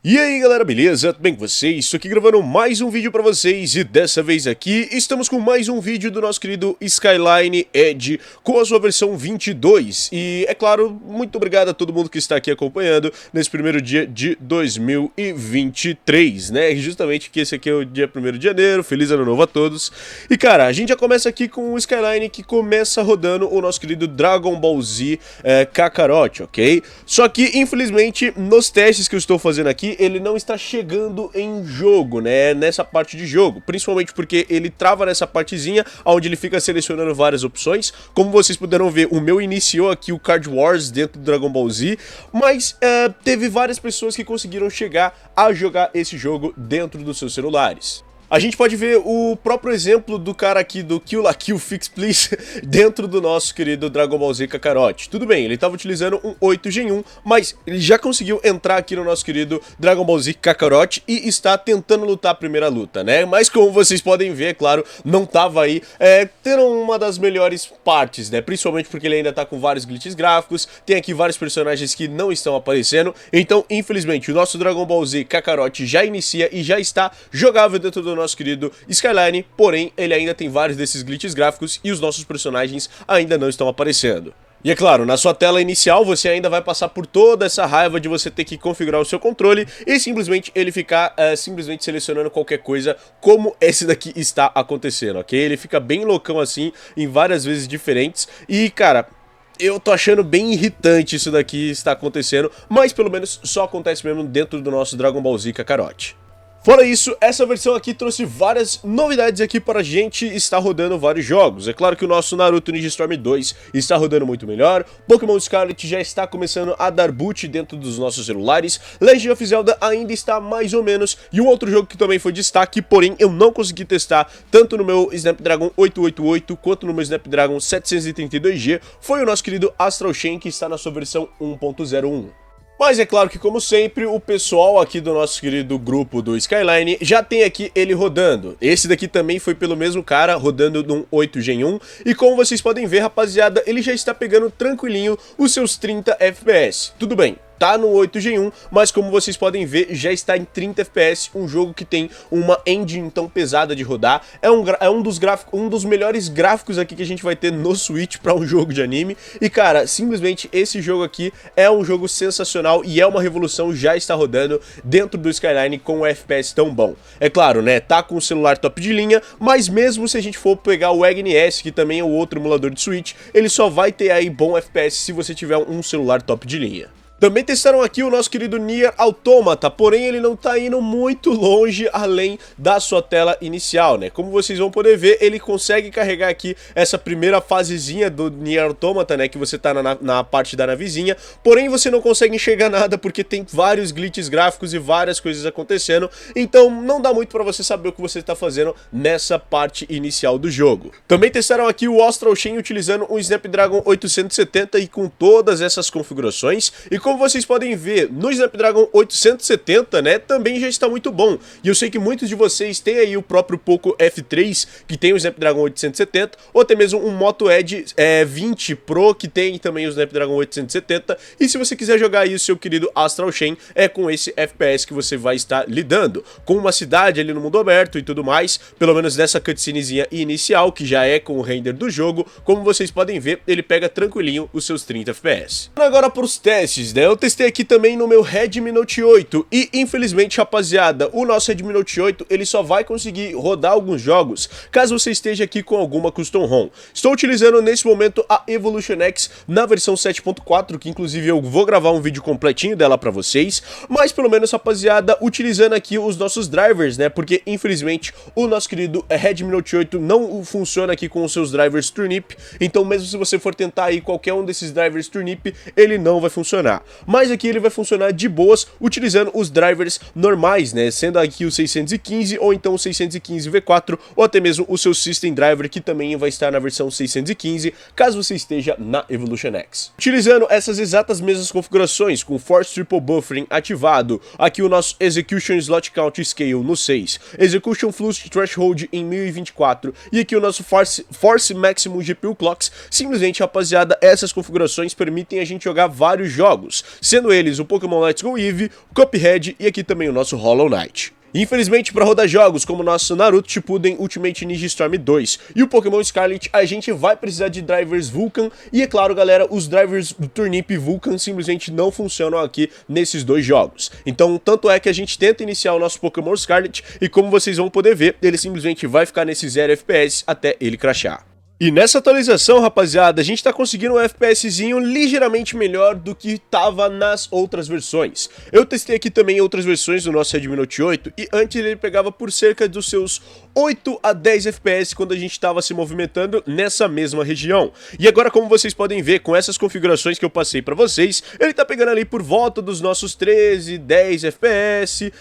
E aí galera, beleza? Tudo bem com vocês? Estou aqui gravando mais um vídeo pra vocês e dessa vez aqui estamos com mais um vídeo do nosso querido Skyline Edge com a sua versão 22. E é claro, muito obrigado a todo mundo que está aqui acompanhando nesse primeiro dia de 2023, né? E justamente que esse aqui é o dia 1º de janeiro, feliz ano novo a todos. E cara, a gente já começa aqui com o Skyline que começa rodando o nosso querido Dragon Ball Z Kakarot, ok? Só que infelizmente nos testes que eu estou fazendo aqui, ele não está chegando em jogo, né, nessa parte de jogo, principalmente porque ele trava nessa partezinha, onde ele fica selecionando várias opções. Como vocês puderam ver, o meu iniciou aqui o Card Wars dentro do Dragon Ball Z, mas teve várias pessoas que conseguiram chegar a jogar esse jogo dentro dos seus celulares. A gente pode ver o próprio exemplo do cara aqui do Kill la Kill Fix Please dentro do nosso querido Dragon Ball Z Kakarot. Tudo bem, ele estava utilizando um 8 Gen 1, mas ele já conseguiu entrar aqui no nosso querido Dragon Ball Z Kakarot e está tentando lutar a primeira luta, né? Mas como vocês podem ver, claro, não tava aí tendo uma das melhores partes, né? Principalmente porque ele ainda tá com vários glitches gráficos, tem aqui vários personagens que não estão aparecendo, então infelizmente o nosso Dragon Ball Z Kakarot já inicia e já está jogável dentro do nosso querido Skyline, porém ele ainda tem vários desses glitches gráficos e os nossos personagens ainda não estão aparecendo. E é claro, na sua tela inicial você ainda vai passar por toda essa raiva de você ter que configurar o seu controle e simplesmente ele ficar simplesmente selecionando qualquer coisa como esse daqui está acontecendo, ok? Ele fica bem loucão assim, em várias vezes diferentes e cara, eu tô achando bem irritante isso daqui está acontecendo, mas pelo menos só acontece mesmo dentro do nosso Dragon Ball Z Kakarot. Fora isso, essa versão aqui trouxe várias novidades aqui para a gente estar rodando vários jogos. É claro que o nosso Naruto Ninja Storm 2 está rodando muito melhor, Pokémon Scarlet já está começando a dar boot dentro dos nossos celulares, Legend of Zelda ainda está mais ou menos, e um outro jogo que também foi destaque, porém eu não consegui testar tanto no meu Snapdragon 888 quanto no meu Snapdragon 732G, foi o nosso querido Astral Chain que está na sua versão 1.01. Mas é claro que, como sempre, o pessoal aqui do nosso querido grupo do Skyline já tem aqui ele rodando. Esse daqui também foi pelo mesmo cara, rodando num 8 Gen 1. E como vocês podem ver, rapaziada, ele já está pegando tranquilinho os seus 30 FPS. Tudo bem, tá no 8 Gen 1, mas como vocês podem ver, já está em 30 FPS, um jogo que tem uma engine tão pesada de rodar. É um dos melhores gráficos aqui que a gente vai ter no Switch para um jogo de anime. E cara, simplesmente esse jogo aqui é um jogo sensacional e é uma revolução, já está rodando dentro do Skyline com um FPS tão bom. É claro, né, tá com o celular top de linha, mas mesmo se a gente for pegar o Agni S, que também é o outro emulador de Switch, ele só vai ter aí bom FPS se você tiver um celular top de linha. Também testaram aqui o nosso querido Nier Automata, porém ele não tá indo muito longe além da sua tela inicial, né? Como vocês vão poder ver, ele consegue carregar aqui essa primeira fasezinha do Nier Automata, né? Que você tá na parte da navezinha, porém você não consegue enxergar nada porque tem vários glitches gráficos e várias coisas acontecendo, então não dá muito pra você saber o que você tá fazendo nessa parte inicial do jogo. Também testaram aqui o Astral Chain utilizando um Snapdragon 870 e com todas essas configurações, e como vocês podem ver, no Snapdragon 870, né, também já está muito bom. E eu sei que muitos de vocês têm aí o próprio Poco F3, que tem o Snapdragon 870, ou até mesmo um Moto Edge 20 Pro, que tem também o Snapdragon 870. E se você quiser jogar aí o seu querido Astral Chain, é com esse FPS que você vai estar lidando. Com uma cidade ali no mundo aberto e tudo mais, pelo menos nessa cutscenezinha inicial, que já é com o render do jogo, como vocês podem ver, ele pega tranquilinho os seus 30 FPS. Agora para os testes, né? Eu testei aqui também no meu Redmi Note 8 e infelizmente, rapaziada, o nosso Redmi Note 8 ele só vai conseguir rodar alguns jogos caso você esteja aqui com alguma custom ROM. Estou utilizando nesse momento a Evolution X na versão 7.4, que inclusive eu vou gravar um vídeo completinho dela pra vocês, mas pelo menos, rapaziada, utilizando aqui os nossos drivers, né, porque infelizmente o nosso querido Redmi Note 8 não funciona aqui com os seus drivers Turnip, então mesmo se você for tentar aí qualquer um desses drivers Turnip, ele não vai funcionar. Mas aqui ele vai funcionar de boas utilizando os drivers normais, né, sendo aqui o 615 ou então o 615 V4 ou até mesmo o seu System Driver, que também vai estar na versão 615, caso você esteja na Evolution X. Utilizando essas exatas mesmas configurações, com Force Triple Buffering ativado, aqui o nosso Execution Slot Count Scale no 6, Execution Flux Threshold em 1024 e aqui o nosso Force Maximum GPU Clocks. Simplesmente, rapaziada, essas configurações permitem a gente jogar vários jogos. jogos, sendo eles o Pokémon Let's Go Eevee, o Cuphead e aqui também o nosso Hollow Knight. Infelizmente, para rodar jogos como o nosso Naruto Shippuden Ultimate Ninja Storm 2 e o Pokémon Scarlet, a gente vai precisar de drivers Vulcan e, é claro, galera, os drivers do Turnip e Vulcan simplesmente não funcionam aqui nesses dois jogos. Então, tanto é que a gente tenta iniciar o nosso Pokémon Scarlet e, como vocês vão poder ver, ele simplesmente vai ficar nesse 0 FPS até ele crashar. E nessa atualização, rapaziada, a gente tá conseguindo um FPSzinho ligeiramente melhor do que tava nas outras versões. Eu testei aqui também outras versões do nosso Redmi Note 8 e antes ele pegava por cerca dos seus 8 a 10 FPS quando a gente estava se movimentando nessa mesma região. E agora, como vocês podem ver, com essas configurações que eu passei pra vocês, ele tá pegando ali por volta dos nossos 13, 10 FPS.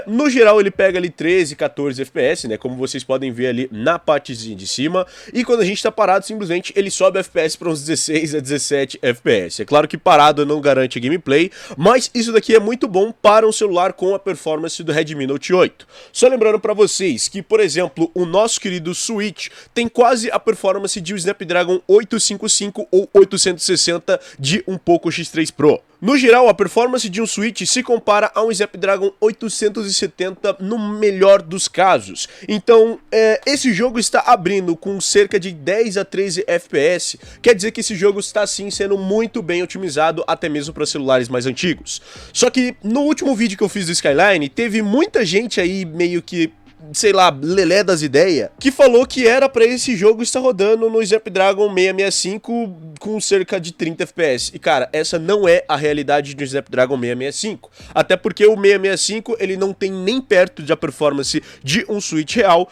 No geral, ele pega ali 13, 14 FPS, né, como vocês podem ver ali na partezinha de cima. E quando a gente tá parado, simplesmente ele sobe FPS para uns 16 a 17 FPS. É claro que parado não garante gameplay, mas isso daqui é muito bom para um celular com a performance do Redmi Note 8. Só lembrando para vocês que, por exemplo, o nosso querido Switch tem quase a performance de um Snapdragon 855 ou 860 de um Poco X3 Pro. No geral, a performance de um Switch se compara a um Snapdragon 870 no melhor dos casos. Então, esse jogo está abrindo com cerca de 10 a 13 FPS, quer dizer que esse jogo está sim sendo muito bem otimizado, até mesmo para celulares mais antigos. Só que no último vídeo que eu fiz do Skyline, teve muita gente aí meio que, sei lá, lelé das ideias, que falou que era pra esse jogo estar rodando no Snapdragon 665 com cerca de 30 FPS. E cara, essa não é a realidade do Snapdragon 665. Até porque o 665, ele não tem nem perto da performance de um Switch real.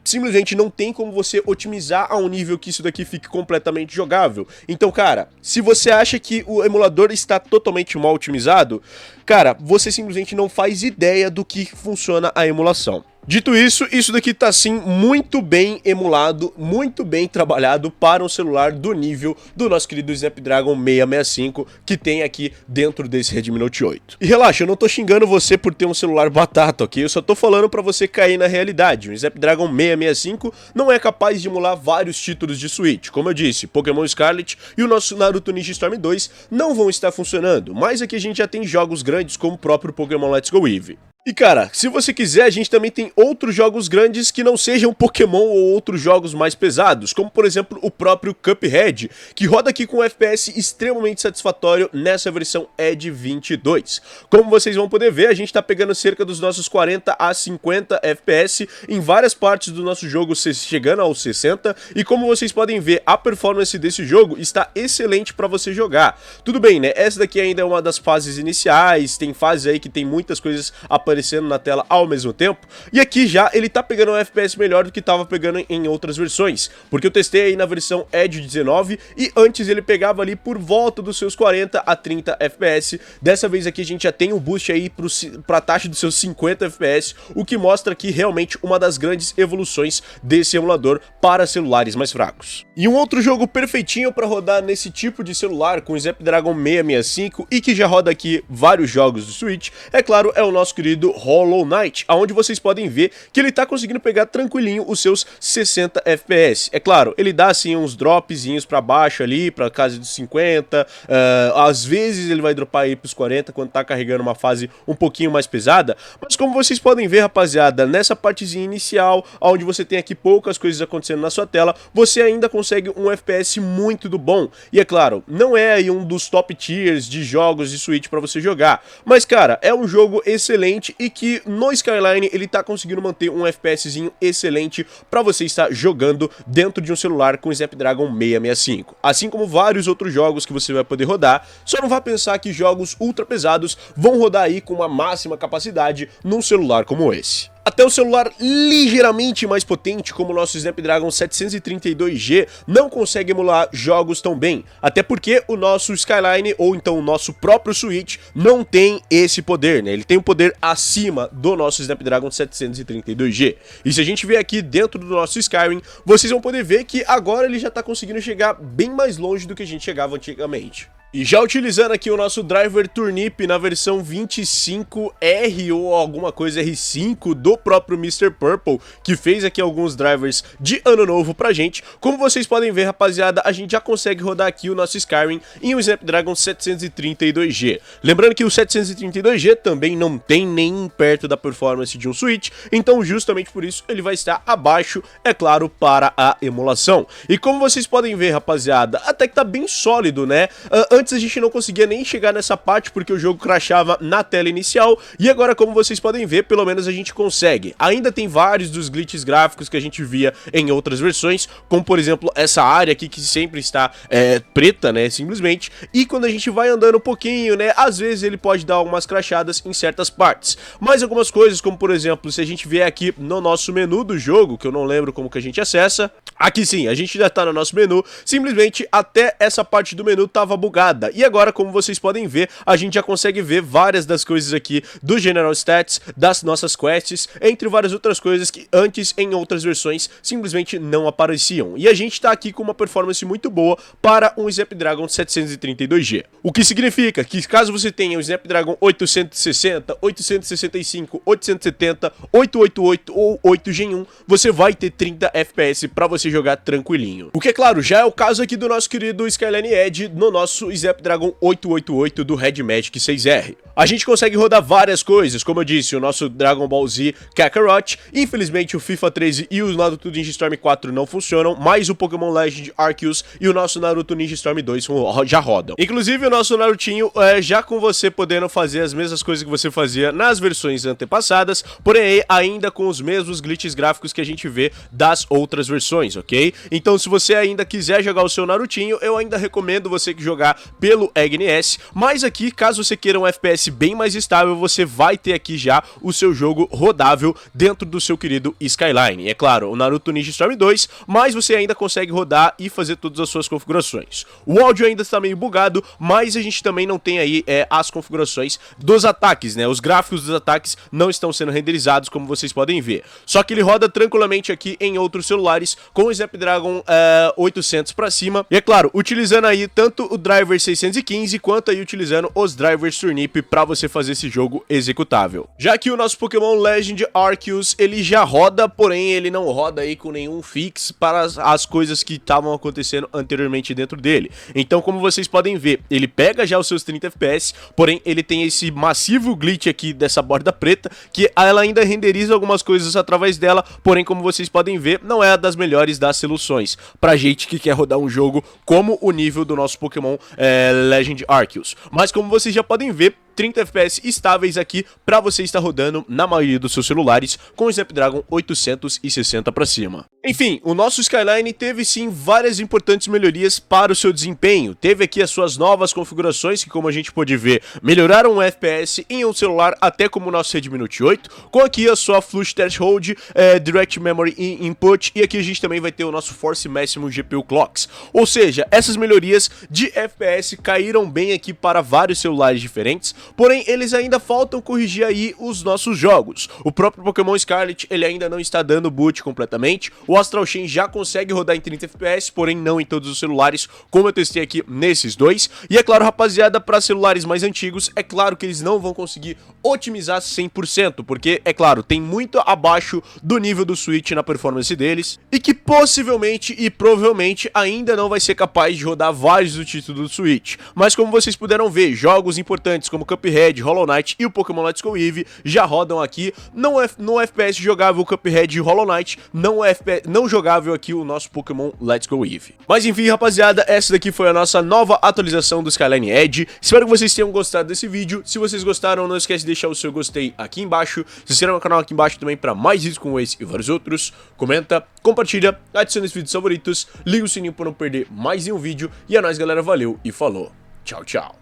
Simplesmente não tem como você otimizar a um nível que isso daqui fique completamente jogável. Então, cara, se você acha que o emulador está totalmente mal otimizado, cara, você simplesmente não faz ideia do que funciona a emulação. Dito isso, isso daqui tá sim muito bem emulado, muito bem trabalhado para um celular do nível do nosso querido Snapdragon 665 que tem aqui dentro desse Redmi Note 8. E relaxa, eu não tô xingando você por ter um celular batata, ok? Eu só tô falando pra você cair na realidade. O Snapdragon 665 não é capaz de emular vários títulos de Switch. Como eu disse, Pokémon Scarlet e o nosso Naruto Ninja Storm 2 não vão estar funcionando, mas aqui a gente já tem jogos grandes como o próprio Pokémon Let's Go Eevee. E cara, se você quiser, a gente também tem outros jogos grandes que não sejam Pokémon ou outros jogos mais pesados, como por exemplo o próprio Cuphead, que roda aqui com um FPS extremamente satisfatório nessa versão Edge 22. Como vocês vão poder ver, a gente tá pegando cerca dos nossos 40 a 50 FPS em várias partes do nosso jogo, chegando aos 60, e como vocês podem ver, a performance desse jogo está excelente para você jogar. Tudo bem, né? Essa daqui ainda é uma das fases iniciais, tem fases aí que tem muitas coisas aparecendo na tela ao mesmo tempo, e aqui já ele tá pegando um FPS melhor do que tava pegando em outras versões, porque eu testei aí na versão Edge 19 e antes ele pegava ali por volta dos seus 40 a 30 FPS, dessa vez aqui a gente já tem um boost aí pra taxa dos seus 50 FPS, o que mostra aqui realmente uma das grandes evoluções desse emulador para celulares mais fracos. E um outro jogo perfeitinho para rodar nesse tipo de celular com o Snapdragon 665 e que já roda aqui vários jogos do Switch, é claro, é o nosso querido Hollow Knight, onde vocês podem ver que ele tá conseguindo pegar tranquilinho os seus 60 FPS. É claro, ele dá assim uns dropzinhos pra baixo ali, pra casa dos 50, às vezes ele vai dropar aí pros 40 quando tá carregando uma fase um pouquinho mais pesada, mas como vocês podem ver, rapaziada, nessa partezinha inicial, onde você tem aqui poucas coisas acontecendo na sua tela, você ainda consegue um FPS muito do bom. E é claro, não é aí um dos top tiers de jogos de Switch pra você jogar, mas cara, é um jogo excelente e que no Skyline ele tá conseguindo manter um FPSzinho excelente para você estar jogando dentro de um celular com Snapdragon 665. Assim como vários outros jogos que você vai poder rodar, só não vá pensar que jogos ultra pesados vão rodar aí com uma máxima capacidade num celular como esse. Até o celular ligeiramente mais potente, como o nosso Snapdragon 732G, não consegue emular jogos tão bem. Até porque o nosso Skyline, ou então o nosso próprio Switch, não tem esse poder, né? Ele tem um poder acima do nosso Snapdragon 732G. E se a gente ver aqui dentro do nosso Skyrim, vocês vão poder ver que agora ele já está conseguindo chegar bem mais longe do que a gente chegava antigamente. E já utilizando aqui o nosso driver Turnip na versão 25R ou alguma coisa R5 do próprio Mr. Purple, que fez aqui alguns drivers de ano novo pra gente, como vocês podem ver, rapaziada, a gente já consegue rodar aqui o nosso Skyrim em um Snapdragon 732G. Lembrando que o 732G também não tem nem perto da performance de um Switch, então justamente por isso ele vai estar abaixo, é claro, para a emulação. E como vocês podem ver, rapaziada, até que tá bem sólido, né? Antes a gente não conseguia nem chegar nessa parte porque o jogo crashava na tela inicial, e agora, como vocês podem ver, pelo menos a gente consegue. Ainda tem vários dos glitches gráficos que a gente via em outras versões, como por exemplo essa área aqui que sempre está preta, né, simplesmente, e quando a gente vai andando um pouquinho, né, às vezes ele pode dar algumas crashadas em certas partes. Mas algumas coisas, como por exemplo, se a gente vier aqui no nosso menu do jogo, que eu não lembro como que a gente acessa, aqui sim, a gente já tá no nosso menu, simplesmente até essa parte do menu tava bugada. E agora, como vocês podem ver, a gente já consegue ver várias das coisas aqui do General Stats, das nossas quests, entre várias outras coisas que antes, em outras versões, simplesmente não apareciam. E a gente tá aqui com uma performance muito boa para um Snapdragon 732G. O que significa que caso você tenha o Snapdragon 860, 865, 870, 888 ou 8 Gen 1, você vai ter 30 FPS para você jogar tranquilinho. O que, é claro, já é o caso aqui do nosso querido Skyline Edge no nosso Snapdragon 888 do Red Magic 6R. A gente consegue rodar várias coisas, como eu disse, o nosso Dragon Ball Z Kakarot. Infelizmente o FIFA 13 e o Naruto Ninja Storm 4 não funcionam, mas o Pokémon Legend Arceus e o nosso Naruto Ninja Storm 2 já rodam. Inclusive o nosso Narutinho já com você podendo fazer as mesmas coisas que você fazia nas versões antepassadas, porém ainda com os mesmos glitches gráficos que a gente vê das outras versões, ok? Então se você ainda quiser jogar o seu Narutinho, eu ainda recomendo você que jogar pelo EGNS, mas aqui, caso você queira um FPS bem mais estável, você vai ter aqui já o seu jogo rodável dentro do seu querido Skyline. E é claro, o Naruto Ninja Storm 2, mas você ainda consegue rodar e fazer todas as suas configurações. O áudio ainda está meio bugado, mas a gente também não tem aí as configurações dos ataques, né? Os gráficos dos ataques não estão sendo renderizados, como vocês podem ver. Só que ele roda tranquilamente aqui em outros celulares com o Snapdragon 800 para cima. E é claro, utilizando aí tanto o driver 615 quanto aí utilizando os drivers Turnip para você fazer esse jogo executável. Já que o nosso Pokémon Legend Arceus, ele já roda, porém ele não roda aí com nenhum fix para as coisas que estavam acontecendo anteriormente dentro dele. Então, como vocês podem ver, ele pega já os seus 30 FPS, porém ele tem esse massivo glitch aqui dessa borda preta, que ela ainda renderiza algumas coisas através dela, porém como vocês podem ver, não é a das melhores das soluções pra gente que quer rodar um jogo como o nível do nosso Pokémon Legend Arceus. Mas como vocês já podem ver, 30 FPS estáveis aqui para você estar rodando na maioria dos seus celulares com o Snapdragon 860 para cima. Enfim, o nosso Skyline teve sim várias importantes melhorias para o seu desempenho. Teve aqui as suas novas configurações que, como a gente pode ver, melhoraram o FPS em um celular até como o nosso Redmi Note 8, com aqui a sua Flush Threshold, Direct Memory Input, e aqui a gente também vai ter o nosso Force Maximum GPU Clocks. Ou seja, essas melhorias de FPS caíram bem aqui para vários celulares diferentes, porém eles ainda faltam corrigir aí os nossos jogos. O próprio Pokémon Scarlet, ele ainda não está dando boot completamente. O Astral Chain já consegue rodar em 30 FPS, porém não em todos os celulares, como eu testei aqui nesses dois. E é claro, rapaziada, para celulares mais antigos, é claro que eles não vão conseguir otimizar 100%, porque, é claro, tem muito abaixo do nível do Switch na performance deles, e que possivelmente e provavelmente ainda não vai ser capaz de rodar vários do título do Switch. Mas como vocês puderam ver, jogos importantes como Cuphead, Hollow Knight e o Pokémon Let's Go Eevee já rodam aqui. No FPS jogável o Cuphead e o Hollow Knight, não jogável aqui o nosso Pokémon Let's Go Eevee. Mas enfim, rapaziada, essa daqui foi a nossa nova atualização do Skyline Edge. Espero que vocês tenham gostado desse vídeo. Se vocês gostaram, não esquece de deixar o seu gostei aqui embaixo. Se inscreva no canal aqui embaixo também para mais vídeos como esse e vários outros. Comenta, compartilha, adiciona os vídeos favoritos, liga o sininho para não perder mais nenhum vídeo. E é nóis, galera, valeu e falou. Tchau, tchau.